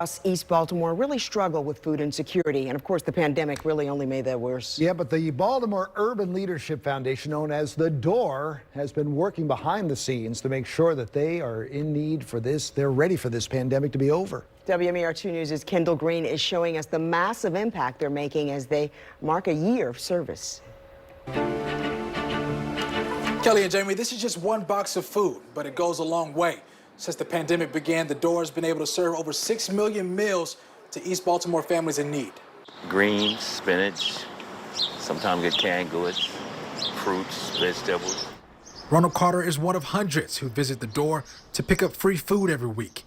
Us, East Baltimore really struggle with food insecurity, and of course the pandemic really only made that worse. Yeah, but the Baltimore Urban Leadership Foundation, known as the DOOR, has been working behind the scenes to make sure that they are in need for this. They're ready for this pandemic to be over. WMAR2 News' KENDALL GREEN is showing us the massive impact they're making as they mark a year of service. Kelly and Jamie, this is just one box of food, but it goes a long way. Since the pandemic began, the DOOR has been able to serve over 6 million meals to East Baltimore families in need. Greens, spinach, sometimes get canned goods, fruits, vegetables. Ronald Carter is one of hundreds who visit the DOOR to pick up free food every week.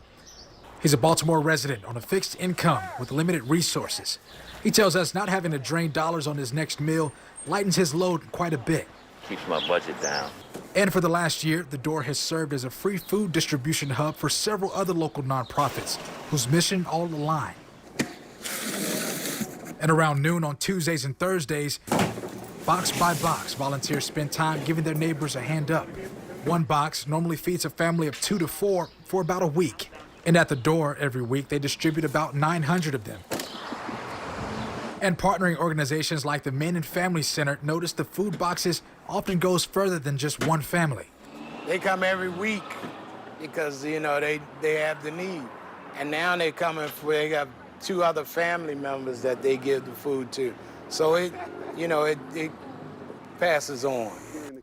He's a Baltimore resident on a fixed income with limited resources. He tells us not having to drain dollars on his next meal lightens his load quite a bit. Keeps my budget down. And for the last year, the DOOR has served as a free food distribution hub for several other local nonprofits whose mission all align. And around noon on Tuesdays and Thursdays, box by box, volunteers spend time giving their neighbors a hand up. One box normally feeds a family of 2 to 4 for about a week. And at the DOOR every week, they distribute about 900 of them. And partnering organizations like the Men and Family Center notice the food boxes often goes further than just one family. They come every week because, you know, they have the need. And now they're coming they got 2 other family members that they give the food to. So it passes on.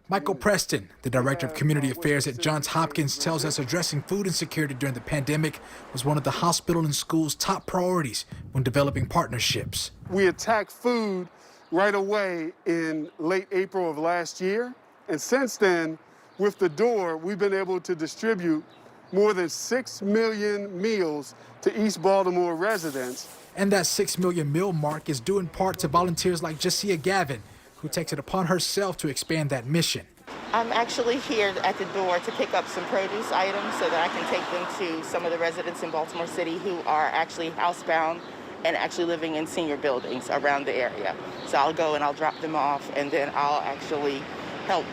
Michael Preston, the Director of Community Affairs at Johns Hopkins, tells us addressing food insecurity during the pandemic was one of the hospital and school's top priorities when developing partnerships. We attacked food right away in late April of last year. And since then, with the DOOR, we've been able to distribute more than 6 million meals to East Baltimore residents. And that 6 million meal mark is due in part to volunteers like Jasiah Gavin, who takes it upon herself to expand that mission. I'm actually here at the DOOR to pick up some produce items so that I can take them to some of the residents in Baltimore City who are actually housebound and actually living in senior buildings around the area. So I'll go and I'll drop them off, and then I'll actually help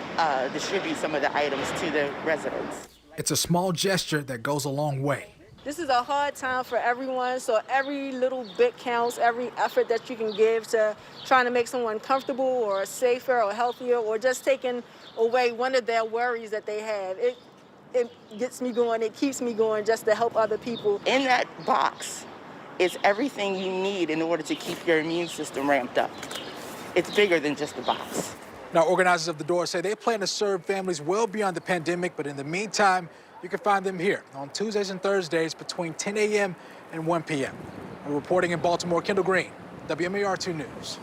distribute some of the items to the residents. It's a small gesture that goes a long way. This is a hard time for everyone, so every little bit counts, every effort that you can give to trying to make someone comfortable or safer or healthier or just taking away one of their worries that they have. It gets me going, it keeps me going just to help other people. In that box is everything you need in order to keep your immune system ramped up. It's bigger than just a box. Now, organizers of the DOOR say they plan to serve families well beyond the pandemic, but in the meantime, you can find them here on Tuesdays and Thursdays between 10 a.m. and 1 p.m. We're reporting in Baltimore, KENDALL GREEN, WMAR2 News.